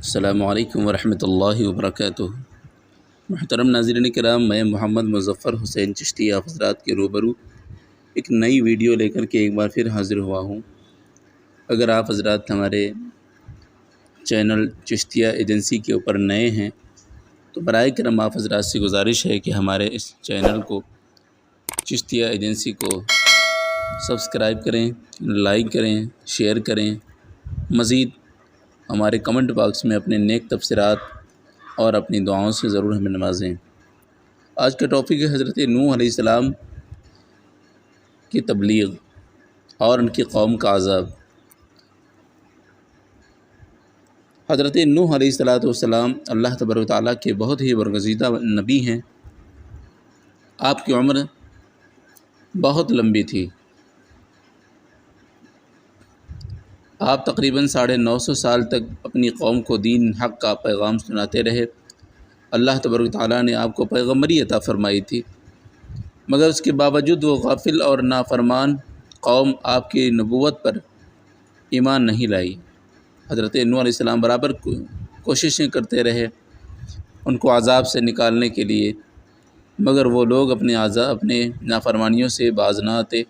السلام علیکم ورحمۃ اللہ وبرکاتہ۔ محترم ناظرین کرام، میں محمد مظفر حسین چشتی آپ حضرات کے روبرو ایک نئی ویڈیو لے کر کے ایک بار پھر حاضر ہوا ہوں۔ اگر آپ حضرات ہمارے چینل چشتیہ ایجنسی کے اوپر نئے ہیں تو برائے کرم آپ حضرات سے گزارش ہے کہ ہمارے اس چینل کو چشتیہ ایجنسی کو سبسکرائب کریں، لائک کریں، شیئر کریں۔ مزید ہمارے کمنٹ باکس میں اپنے نیک تبصرات اور اپنی دعاؤں سے ضرور ہمیں نوازیں۔ آج کا ٹاپک ہے حضرت نوح علیہ السلام کی تبلیغ اور ان کی قوم کا عذاب۔ حضرت نوح علیہ السلام اللہ تبارک و تعالیٰ کے بہت ہی برگزیدہ نبی ہیں۔ آپ کی عمر بہت لمبی تھی، آپ تقریباً 950 سال تک اپنی قوم کو دین حق کا پیغام سناتے رہے۔ اللہ تبارک و تعالیٰ نے آپ کو پیغمبری عطا فرمائی تھی، مگر اس کے باوجود وہ غافل اور نافرمان قوم آپ کی نبوت پر ایمان نہیں لائی۔ حضرت نوح علیہ السلام برابر کوششیں کرتے رہے ان کو عذاب سے نکالنے کے لیے، مگر وہ لوگ اپنے نافرمانیوں سے باز نہ آتے،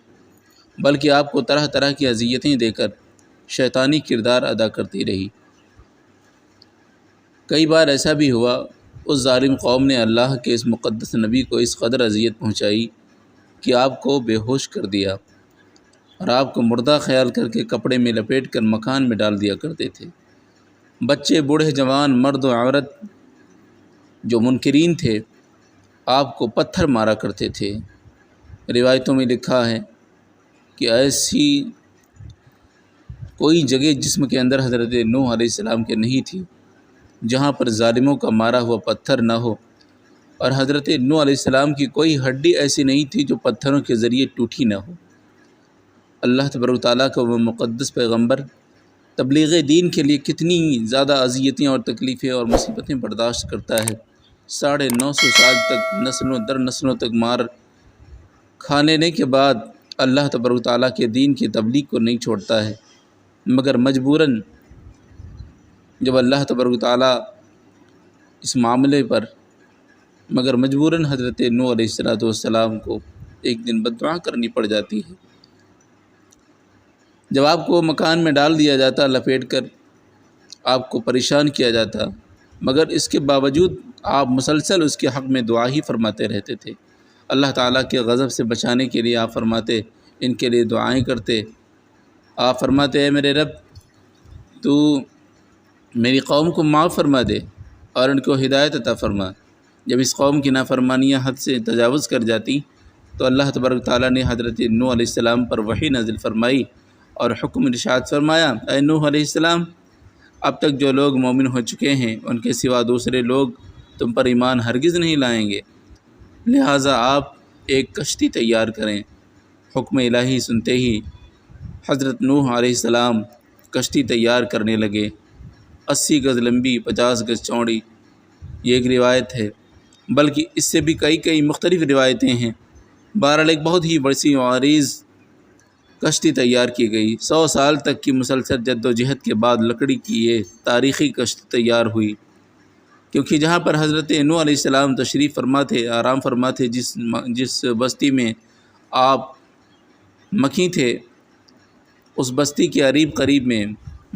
بلکہ آپ کو طرح طرح کی اذیتیں دے کر شیطانی کردار ادا کرتی رہی۔ کئی بار ایسا بھی ہوا اس ظالم قوم نے اللہ کے اس مقدس نبی کو اس قدر اذیت پہنچائی کہ آپ کو بے ہوش کر دیا اور آپ کو مردہ خیال کر کے کپڑے میں لپیٹ کر مکان میں ڈال دیا کرتے تھے۔ بچے، بوڑھے، جوان، مرد و عورت جو منکرین تھے آپ کو پتھر مارا کرتے تھے۔ روایتوں میں لکھا ہے کہ ایسی کوئی جگہ جسم کے اندر حضرت نوح علیہ السلام کے نہیں تھی جہاں پر ظالموں کا مارا ہوا پتھر نہ ہو، اور حضرت نوح علیہ السلام کی کوئی ہڈی ایسی نہیں تھی جو پتھروں کے ذریعے ٹوٹی نہ ہو۔ اللہ تبارک و تعالیٰ کا وہ مقدس پیغمبر تبلیغ دین کے لیے کتنی زیادہ اذیتیں اور تکلیفیں اور مصیبتیں برداشت کرتا ہے۔ 950 سال تک نسلوں در نسلوں تک مار کھا لینے کے بعد اللہ تبارک و تعالیٰ کے دین کی تبلیغ کو نہیں چھوڑتا ہے، مگر مجبوراً جب اللہ تبارک و تعالیٰ اس معاملے پر حضرت نوح علیہ السلام کو ایک دن بددعا کرنی پڑ جاتی ہے۔ جب آپ کو مکان میں ڈال دیا جاتا، لپیٹ کر آپ کو پریشان کیا جاتا، مگر اس کے باوجود آپ مسلسل اس کے حق میں دعا ہی فرماتے رہتے تھے۔ اللہ تعالیٰ کے غضب سے بچانے کے لیے آپ فرماتے، ان کے لیے دعائیں کرتے۔ آپ فرماتے، اے میرے رب، تو میری قوم کو معاف فرما دے اور ان کو ہدایت عطا فرما۔ جب اس قوم کی نافرمانیاں حد سے تجاوز کر جاتی تو اللہ تبارک تعالیٰ نے حضرت نوح علیہ السلام پر وحی نازل فرمائی اور حکم ارشاد فرمایا، اے نوح علیہ السلام، اب تک جو لوگ مومن ہو چکے ہیں ان کے سوا دوسرے لوگ تم پر ایمان ہرگز نہیں لائیں گے، لہٰذا آپ ایک کشتی تیار کریں۔ حکم الہی سنتے ہی حضرت نوح علیہ السلام کشتی تیار کرنے لگے۔ 80 گز لمبی، 50 گز چوڑی یہ ایک روایت ہے، بلکہ اس سے بھی کئی مختلف روایتیں ہیں۔ بہرحال ایک بہت ہی وسیع و عریض کشتی تیار کی گئی۔ 100 سال تک کی مسلسل جد و جہد کے بعد لکڑی کی یہ تاریخی کشتی تیار ہوئی، کیونکہ جہاں پر حضرت نوح علیہ السلام تشریف فرما تھے، آرام فرما تھے، جس بستی میں آپ مکیں تھے، اس بستی کے قریب میں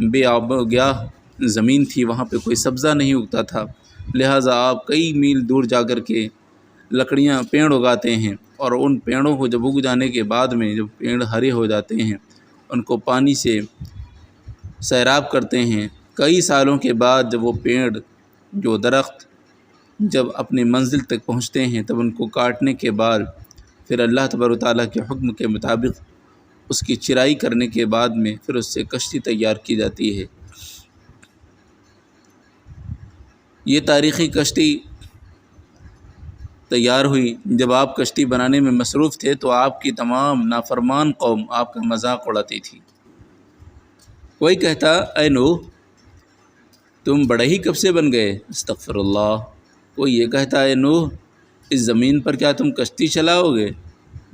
بے آب و گیاہ زمین تھی، وہاں پہ کوئی سبزہ نہیں اگتا تھا، لہٰذا آپ کئی میل دور جا کر کے لکڑیاں، پیڑ اگاتے ہیں، اور ان پیڑوں کو جب اگ جانے کے بعد میں جب پیڑ ہرے ہو جاتے ہیں ان کو پانی سے سیراب کرتے ہیں۔ کئی سالوں کے بعد جب وہ پیڑ، جو درخت جب اپنی منزل تک پہنچتے ہیں تب ان کو کاٹنے کے بعد پھر اللہ تبارک و تعالیٰ کے حکم کے مطابق اس کی چرائی کرنے کے بعد میں پھر اس سے کشتی تیار کی جاتی ہے۔ یہ تاریخی کشتی تیار ہوئی۔ جب آپ کشتی بنانے میں مصروف تھے تو آپ کی تمام نافرمان قوم آپ کا مذاق اڑاتی تھی۔ کوئی کہتا، اے نوح، تم بڑے ہی کب سے بن گئے؟ استغفر اللہ۔ کوئی یہ کہتا، اے نوح، اس زمین پر کیا تم کشتی چلاؤ گے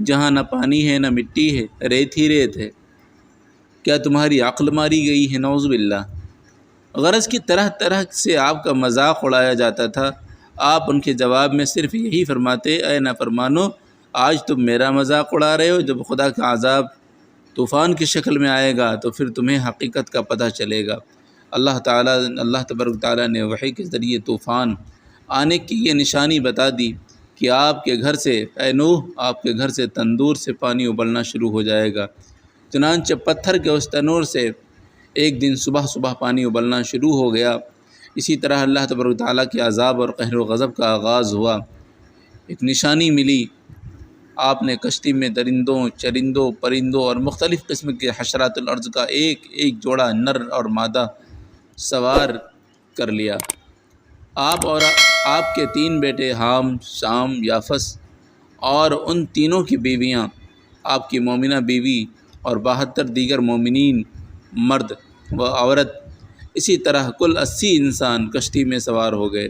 جہاں نہ پانی ہے نہ مٹی ہے، ریت ہی ریت ہے؟ کیا تمہاری عقل ماری گئی ہے؟ نعوذ باللہ۔ غرض کی طرح طرح سے آپ کا مذاق اڑایا جاتا تھا۔ آپ ان کے جواب میں صرف یہی فرماتے، اے نافرمانو، آج تم میرا مذاق اڑا رہے ہو، جب خدا کا عذاب طوفان کی شکل میں آئے گا تو پھر تمہیں حقیقت کا پتہ چلے گا۔ اللہ تبارک تعالیٰ نے وحی کے ذریعے طوفان آنے کی یہ نشانی بتا دی کہ آپ کے گھر سے، اے نوح، آپ کے گھر سے تندور سے پانی ابلنا شروع ہو جائے گا۔ چنانچہ پتھر کے اس تنور سے ایک دن صبح صبح پانی ابلنا شروع ہو گیا۔ اسی طرح اللہ تبارک تعالیٰ کے عذاب اور قہر و غضب کا آغاز ہوا۔ ایک نشانی ملی، آپ نے کشتی میں درندوں، چرندوں، پرندوں اور مختلف قسم کے حشرات الارض کا ایک ایک جوڑا نر اور مادہ سوار کر لیا۔ آپ اور آپ کے 3 بیٹے حام، شام، یافس اور ان تینوں کی بیویاں، آپ کی مومنہ بیوی اور 72 دیگر مومنین مرد و عورت، اسی طرح کل 80 انسان کشتی میں سوار ہو گئے۔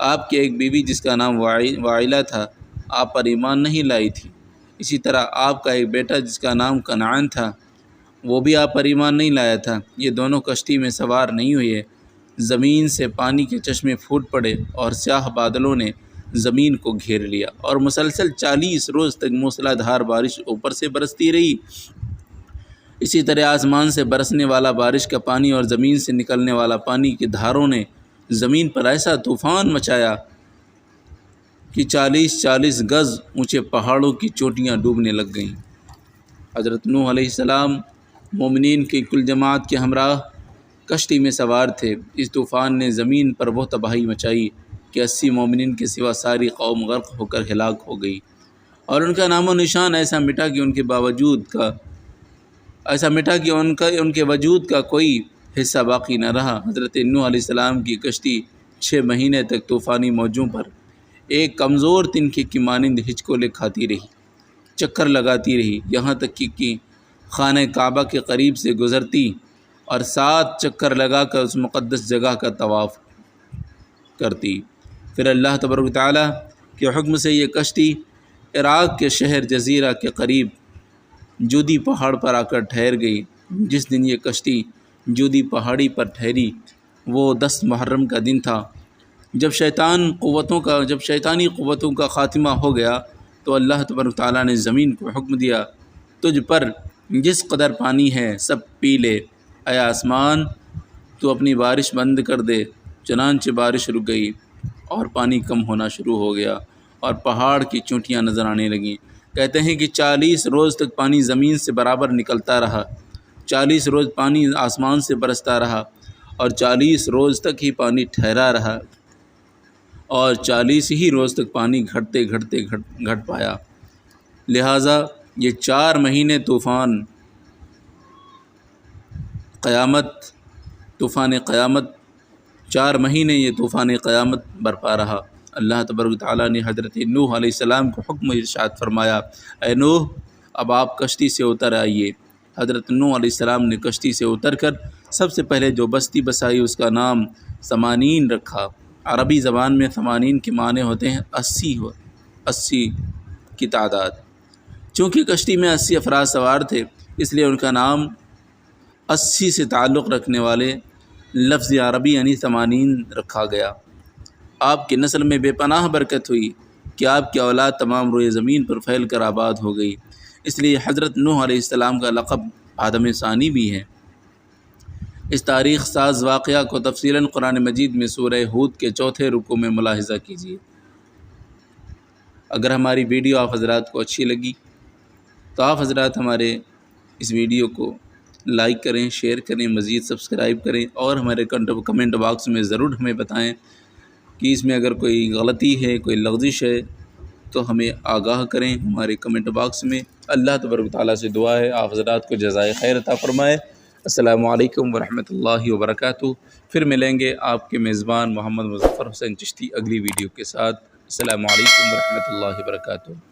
آپ کی ایک بیوی جس کا نام وائلہ تھا، آپ پر ایمان نہیں لائی تھی۔ اسی طرح آپ کا ایک بیٹا جس کا نام کنعان تھا، وہ بھی آپ پر ایمان نہیں لایا تھا۔ یہ دونوں کشتی میں سوار نہیں ہوئے۔ زمین سے پانی کے چشمے پھوٹ پڑے اور سیاہ بادلوں نے زمین کو گھیر لیا، اور مسلسل 40 روز تک موسلا دھار بارش اوپر سے برستی رہی۔ اسی طرح آسمان سے برسنے والا بارش کا پانی اور زمین سے نکلنے والا پانی کی دھاروں نے زمین پر ایسا طوفان مچایا کہ 40 گز اونچے پہاڑوں کی چوٹیاں ڈوبنے لگ گئیں۔ حضرت نوح علیہ السلام مومنین کی کل جماعت کے ہمراہ کشتی میں سوار تھے۔ اس طوفان نے زمین پر وہ تباہی مچائی کہ 80 مومنین کے سوا ساری قوم غرق ہو کر ہلاک ہو گئی، اور ان کا نام و نشان ایسا مٹا کہ ان کے وجود کا کوئی حصہ باقی نہ رہا۔ حضرت نوح علیہ السلام کی کشتی 6 مہینے تک طوفانی موجوں پر ایک کمزور تنکے کی مانند ہچکولے کھاتی رہی، چکر لگاتی رہی، یہاں تک کہ خانہ کعبہ کے قریب سے گزرتی اور 7 چکر لگا کر اس مقدس جگہ کا طواف کرتی۔ پھر اللہ تبارک تعالیٰ کے حکم سے یہ کشتی عراق کے شہر جزیرہ کے قریب جودی پہاڑ پر آ کر ٹھہر گئی۔ جس دن یہ کشتی جودی پہاڑی پر ٹھہری وہ 10 محرم کا دن تھا۔ جب شیطانی قوتوں کا خاتمہ ہو گیا تو اللہ تبارک تعالیٰ نے زمین کو حکم دیا، تجھ پر جس قدر پانی ہے سب پی لے، اے آسمان تو اپنی بارش بند کر دے۔ چنانچہ بارش رک گئی اور پانی کم ہونا شروع ہو گیا اور پہاڑ کی چوٹیاں نظر آنے لگیں۔ کہتے ہیں کہ 40 روز تک پانی زمین سے برابر نکلتا رہا، 40 روز پانی آسمان سے برستا رہا، اور 40 روز تک ہی پانی ٹھہرا رہا، اور 40 ہی روز تک پانی گھٹ پایا۔ لہٰذا یہ 4 مہینے طوفان قیامت 4 مہینے یہ طوفان قیامت برپا رہا۔ اللہ تبارک تعالیٰ نے حضرت نوح علیہ السلام کو حکم ارشاد فرمایا، اے نوح، اب آپ کشتی سے اتر آئیے۔ حضرت نوح علیہ السلام نے کشتی سے اتر کر سب سے پہلے جو بستی بسائی اس کا نام ثمانین رکھا۔ عربی زبان میں ثمانین کے معنی ہوتے ہیں 80 کی تعداد۔ چونکہ کشتی میں 80 افراد سوار تھے، اس لیے ان کا نام 80 سے تعلق رکھنے والے لفظ عربی یعنی ثمانین رکھا گیا۔ آپ کی نسل میں بے پناہ برکت ہوئی کہ آپ کی اولاد تمام روئے زمین پر پھیل کر آباد ہو گئی۔ اس لیے حضرت نوح علیہ السلام کا لقب آدم ثانی بھی ہے۔ اس تاریخ ساز واقعہ کو تفصیلاً قرآن مجید میں سورہ ہود کے 4 رکوع میں ملاحظہ کیجیے۔ اگر ہماری ویڈیو آپ حضرات کو اچھی لگی تو آپ حضرات ہمارے اس ویڈیو کو لائک کریں، شیئر کریں، مزید سبسکرائب کریں، اور ہمارے کمنٹ باکس میں ضرور ہمیں بتائیں کہ اس میں اگر کوئی غلطی ہے، کوئی لغزش ہے تو ہمیں آگاہ کریں ہمارے کمنٹ باکس میں۔ اللہ تبارک تعالیٰ سے دعا ہے آپ حضرات کو جزائے خیر عطا فرمائے۔ السلام علیکم ورحمۃ اللہ وبرکاتہ۔ پھر ملیں گے آپ کے میزبان محمد مظفر حسین چشتی اگلی ویڈیو کے ساتھ۔ السلام علیکم ورحمۃ اللہ وبرکاتہ۔